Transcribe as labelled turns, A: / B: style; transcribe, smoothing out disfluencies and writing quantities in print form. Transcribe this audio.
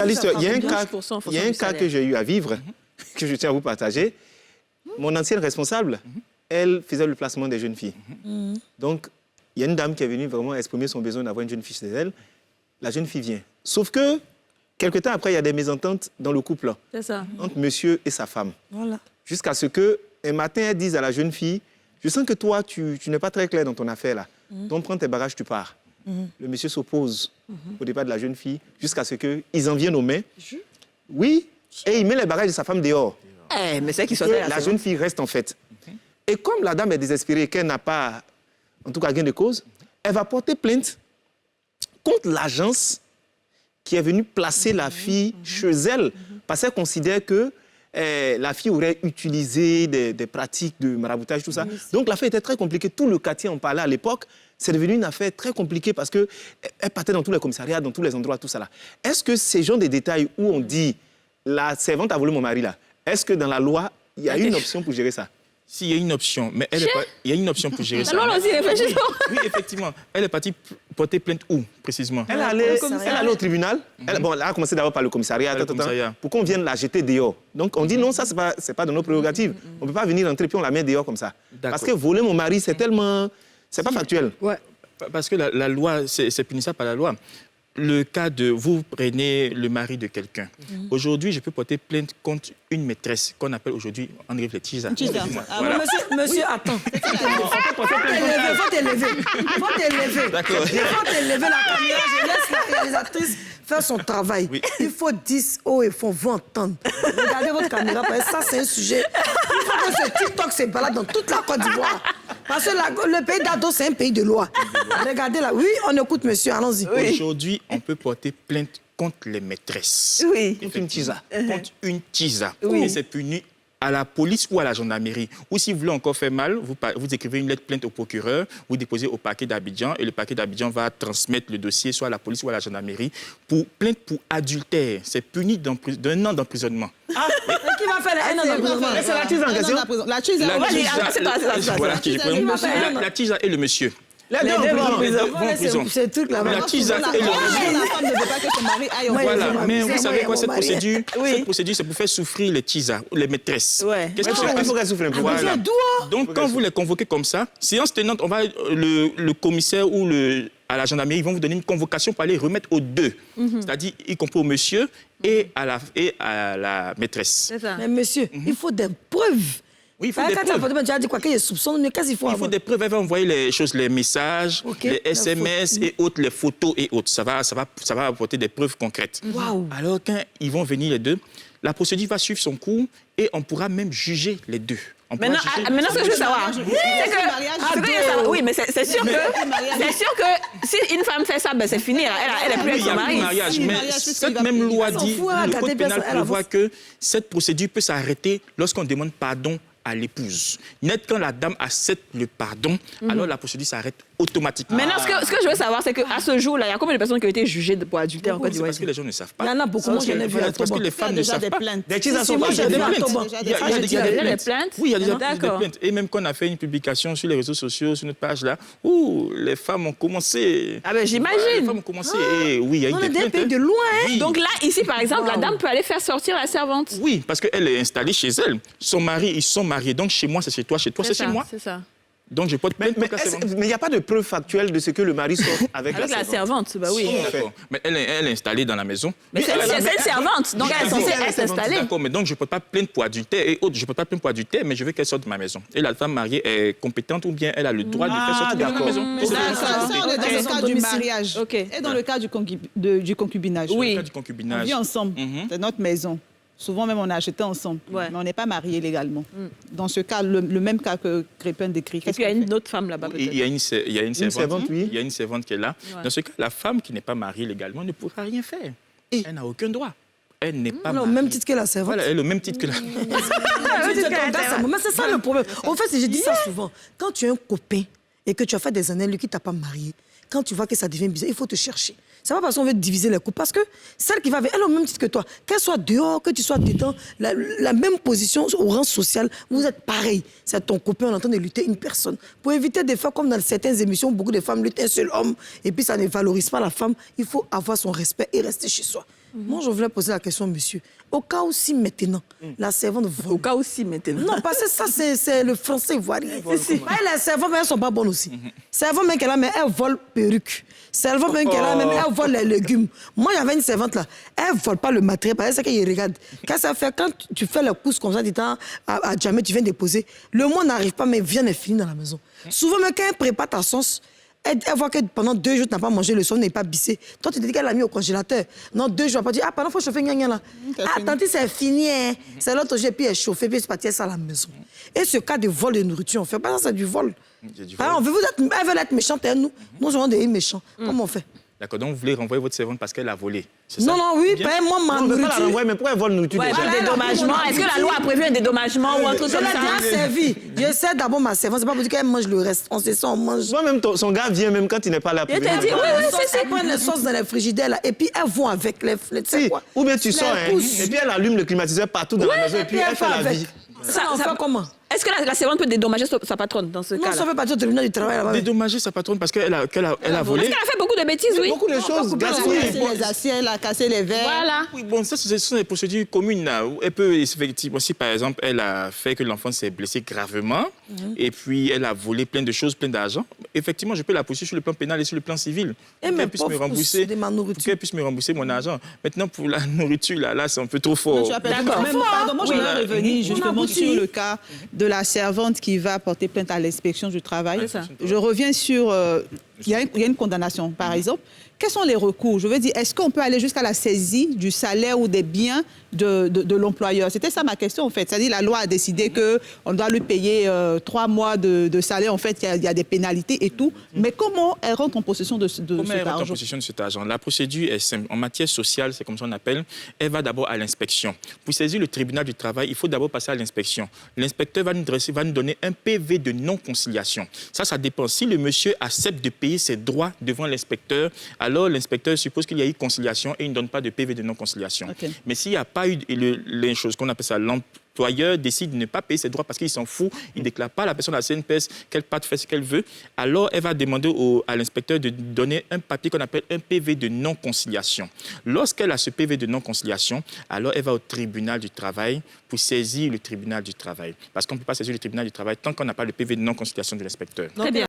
A: Il y a un cas que j'ai eu à vivre, que je tiens à vous partager. Mon ancienne responsable, elle faisait le placement des jeunes filles. Donc, il y a une dame qui est venue vraiment exprimer son besoin d'avoir une jeune fille chez elle. La jeune fille vient. Sauf que, quelque temps après, il y a des mésententes dans le couple.
B: C'est ça.
A: Entre monsieur et sa femme.
C: Voilà.
A: Jusqu'à ce qu'un matin, elle dise à la jeune fille, je sens que toi, tu n'es pas très clair dans ton affaire là. Donc, prends tes bagages, tu pars. Le monsieur s'oppose au départ de la jeune fille jusqu'à ce qu'ils en viennent aux mains. Oui, et il met les bagages de sa femme dehors.
B: Mais c'est qui soit
A: la jeune fille reste en fait. Et comme la dame est désespérée, qu'elle n'a pas, en tout cas, gain de cause, elle va porter plainte contre l'agence qui est venue placer la fille chez elle parce qu'elle considère que la fille aurait utilisé des pratiques de maraboutage, tout ça. Donc l'affaire était très compliquée. Tout le quartier en parlait à l'époque. C'est devenu une affaire très compliquée parce qu'elle partait dans tous les commissariats, dans tous les endroits, tout ça là. Est-ce que ces genres de détails où on dit la servante a volé mon mari là, est-ce que dans la loi, il y a une option pour gérer ça?
D: S'il y a une option, mais elle est pas, il y a une option pour gérer ça.
B: Alors, aussi,
D: oui, effectivement. Elle est partie porter plainte où, précisément?
A: Elle est allée au tribunal. Elle a commencé d'abord par le commissariat. Pour qu'on vienne la jeter dehors. Donc, on dit non, ça, c'est pas de nos prérogatives. On ne peut pas venir rentrer puis on la met dehors comme ça. Parce que voler mon mari, c'est tellement... C'est pas factuel.
D: Ouais. Parce que la loi, c'est punissable par la loi. Le cas de vous prenez le mari de quelqu'un. Aujourd'hui, je peux porter plainte contre une maîtresse qu'on appelle aujourd'hui André Tisa.
C: Voilà. Monsieur, attends. Il faut t'élever.
D: D'accord.
C: Il faut t'élever la caméra. Je laisse la réalisatrice faire son travail. Oui. Il faut 10 hauts et fond, vous entendre. Regardez votre caméra, parce que ça, c'est un sujet. Il faut que ce TikTok se balade dans toute la Côte d'Ivoire. Parce que le pays d'Ado, c'est un pays de loi. Regardez là. Oui, on écoute, monsieur, allons-y.
D: Oui. Aujourd'hui, on peut porter plainte contre les maîtresses.
B: Oui.
A: Contre une tisa.
D: Contre une tisa.
B: Oui.
D: Et c'est puni à la police ou à la gendarmerie. Ou si vous voulez encore faire mal, vous écrivez une lettre plainte au procureur, vous déposez au parquet d'Abidjan et le parquet d'Abidjan va transmettre le dossier soit à la police ou à la gendarmerie pour plainte pour adultère. C'est puni d'un an d'emprisonnement.
C: Ah, qui va faire un an d'emprisonnement?
A: C'est la tisa en question.
C: La tisa.
D: La tisa et le monsieur.
A: Les deux vont en prison.
C: C'est tout là-bas.
D: La tisa et le monsieur.
E: La femme ne veut pas que son mari aille au
D: Voilà, mais vous savez quoi, cette procédure, c'est pour faire souffrir les tisas, les maîtresses. Qu'est-ce que
A: Il faut qu'elles souffrent un peu.
D: Voilà. Donc, quand vous les convoquez comme ça, séance tenante, le commissaire ou à la gendarmerie, ils vont vous donner une convocation pour aller remettre aux deux. C'est-à-dire, y compris au monsieur et à la maîtresse.
C: Mais monsieur, il faut des preuves.
D: Oui, il faut des preuves.
C: Tu as dit quoi? Qu'il y a soupçon, mais qu'est-ce qu'il faut avoir?
D: Il faut des preuves. Elle va envoyer les choses, les messages, les SMS et autres, les photos et autres. Ça va apporter des preuves concrètes. Alors, quand ils vont venir les deux, la procédure va suivre son cours et on pourra même juger les deux.
B: Maintenant, ce que je veux savoir, c'est que... Oui, mais c'est sûr que si une femme fait ça, ben c'est fini. Elle est plus avec son mari.
D: Il y a plus de mariage. Mais cette même loi dit, le code pénal prévoit que cette procédure peut s'arrêter lorsqu'on demande pardon à l'épouse. Net quand la dame accepte le pardon, alors la procédure s'arrête automatiquement.
B: Maintenant, ce que je veux savoir, c'est qu'à ce jour-là, il y a combien de personnes qui ont été jugées pour adultère en Côte d'Ivoire?
D: Parce que les gens ne savent pas.
C: Il y en a beaucoup. Moi, j'en ai vu.
D: Parce que les femmes ne savent pas.
A: Des tisas sont
C: Moi,
A: pas
C: j'ai vu un
D: Il y a des plaintes. Oui, il y a déjà des
B: D'accord.
D: plaintes. Et même quand on a fait une publication sur les réseaux sociaux, sur notre page là, où les femmes ont commencé.
B: Ah ben
D: Les
B: j'imagine.
D: femmes ont commencé. Et oui, il y a eu
C: On
D: des
C: est des
D: plaintes.
C: pays de loin, hein?
D: Oui.
B: Donc là, ici, par exemple, la dame peut aller faire sortir la servante.
D: Oui, parce qu'elle est installée chez elle. Son mari, ils sont mariés. Donc chez moi, c'est chez toi. Chez toi, c'est chez moi.
B: C'est ça.
D: Donc je porte plainte contre la servante.
A: Mais il n'y a pas de preuve factuelle de ce que le mari sort avec
B: La servante, bah oui.
D: D'accord. Mais elle est installée dans la maison.
B: Mais c'est une servante, donc elle est censée être installée.
D: D'accord, mais donc je ne porte pas plainte pour adultère et autres. Je ne porte pas plainte pour adultère, mais je veux qu'elle sorte de ma maison. Et la femme mariée est compétente ou bien elle a le droit de faire sortir de la maison.
E: Ça, on est dans le cas du mariage et dans le cas du concubinage.
D: Oui. Dans le cas du concubinage.
E: On vit ensemble, c'est notre maison. Souvent même, on a acheté ensemble, mais on n'est pas mariés légalement. Dans ce cas, le même cas que Crépin décrit.
B: Est-ce qu'il y a une autre femme là-bas peut-être?
D: Il y a une servante,
A: oui.
D: Il y a une servante qui est là. Dans ce cas, la femme qui n'est pas mariée légalement ne pourra rien faire. Elle n'a aucun droit. Elle n'est pas
C: Non, au
D: mariée.
C: même titre que la servante.
D: Voilà, elle est au même titre que la...
C: Mais c'est ça le problème. En fait, je dis ça souvent. Quand tu as un copain et que tu as fait des années, lui qui t'a pas marié, quand tu vois que ça devient bizarre, il faut te chercher. C'est pas parce qu'on veut diviser les couples, parce que celle qui va avec elle, au même titre que toi, qu'elle soit dehors, que tu sois dedans, la même position au rang social, vous êtes pareil. C'est ton copain, on est en train de lutter une personne. Pour éviter des fois, comme dans certaines émissions, beaucoup de femmes luttent un seul homme, et puis ça ne valorise pas la femme, il faut avoir son respect et rester chez soi. Moi, je voulais poser la question, monsieur. Au cas où si maintenant, la servante vole.
B: Au cas où si maintenant.
C: Non, parce que ça, c'est le français ivoirien. Les servantes, elles ne sont pas bonnes aussi. Servante, même qu'elle a, mais elle vole perruque. Servante, même qu'elle a, même elle vole les légumes. Moi, j'avais une servante là. Elle ne vole pas le matériel, parce que c'est qu'elle regarde. Quand tu fais les courses comme ça, tu à jamais, tu viens déposer. Le mois n'arrive pas, mais vient et finit dans la maison. Souvent, même quand elle prépare ta sauce, elle voit que pendant 2 jours, tu n'as pas mangé, le son n'est pas bissé. Toi, tu te dis qu'elle l'a mis au congélateur. Non, 2 jours, elle pas dit, ah, pendant il faut chauffer, gna là. Ah, tantôt, c'est fini, hein. C'est l'autre jour, puis elle est chauffée, puis c'est parti, ça à la maison. Et ce cas de vol de nourriture, on fait pas ça, c'est du vol. Alors, elle veut être méchante, et nous sommes des méchants. Comment on fait?
D: D'accord, donc vous voulez renvoyer votre servante parce qu'elle a volé.
C: Non, non, oui, moi, ma
A: On ne peut pas la
C: nourriture.
A: renvoyer, mais pourquoi elle vole nourriture
B: Ouais,
A: déjà?
B: un dédommagement. Est-ce que la loi a prévu un dédommagement ou un truc
C: Je
B: comme
C: l'ai
B: ça?
C: déjà servi. Je sais d'abord ma servante, c'est pas pour dire qu'elle mange le reste. On sait ça, on mange.
A: Toi-même, son gars vient même quand il n'est pas là.
B: Je t'ai dit, oui,
C: Elle prend les sauces dans les frigidaires, là, et puis elles vont avec les tu sais
A: Si.
C: quoi.
A: Ou bien tu sors,
C: Les pousses.
A: et puis elle allume le climatiseur partout dans la maison, et puis elle fait la
C: avec.
A: vie.
C: Ça, on fait comment?
B: Est-ce que la servante peut dédommager sa patronne dans ce
C: Non,
B: cas-là?
C: ça fait partie du tribunal du travail là-bas.
D: Dédommager sa patronne parce qu'elle a volé.
B: Parce qu'elle a fait beaucoup de bêtises, oui.
A: Beaucoup de choses
E: Elle a
A: gaspillées.
E: cassé les assiettes, elle a cassé les verres.
B: Voilà.
D: Oui, bon, ça, ce sont des procédures communes. Là, où elle peut, effectivement, si par exemple, elle a fait que l'enfant s'est blessé gravement, et puis elle a volé plein de choses, plein d'argent, effectivement, je peux la poursuivre sur le plan pénal et sur le plan civil.
C: Eh,
D: Pour
C: mais
D: qu'elle puisse me
C: pauvre
D: rembourser.
C: pousse de ma nourriture.
D: Pour qu'elle puisse me rembourser mon argent. Maintenant, pour la nourriture, là c'est un peu trop fort.
E: Tu as perdu
B: D'accord.
E: quand même. Pardon, moi, je voulais revenir justement
C: aboutit.
E: sur le cas de la servante qui va porter plainte à l'inspection du travail.
B: C'est ça.
E: Je reviens sur... il y a une condamnation, par exemple. Quels sont les recours? Je veux dire, est-ce qu'on peut aller jusqu'à la saisie du salaire ou des biens de l'employeur? C'était ça ma question, en fait. C'est-à-dire, la loi a décidé qu'on doit lui payer 3 mois de salaire. En fait, il y a des pénalités et tout. Mais comment elle rentre en possession de
D: Comment
E: cet
D: elle rentre en
E: argent?
D: possession de cet argent? La procédure est simple. En matière sociale, c'est comme ça qu'on appelle, elle va d'abord à l'inspection. Pour saisir le tribunal du travail, il faut d'abord passer à l'inspection. L'inspecteur va nous donner un PV de non-conciliation. Ça dépend. Si le monsieur accepte de payer ses droits devant l'inspecteur, alors l'inspecteur suppose qu'il y a eu conciliation et il ne donne pas de PV de non-conciliation.
E: Okay.
D: Mais s'il n'y a pas eu les choses qu'on appelle ça, l'employeur décide de ne pas payer ses droits parce qu'il s'en fout, il ne déclare pas à la personne à la CNPS qu'elle part faire ce qu'elle veut, alors elle va demander à l'inspecteur de donner un papier qu'on appelle un PV de non-conciliation. Lorsqu'elle a ce PV de non-conciliation, alors elle va au tribunal du travail pour saisir le tribunal du travail. Parce qu'on ne peut pas saisir le tribunal du travail tant qu'on n'a pas le PV de non-conciliation de l'inspecteur.
B: Très bien.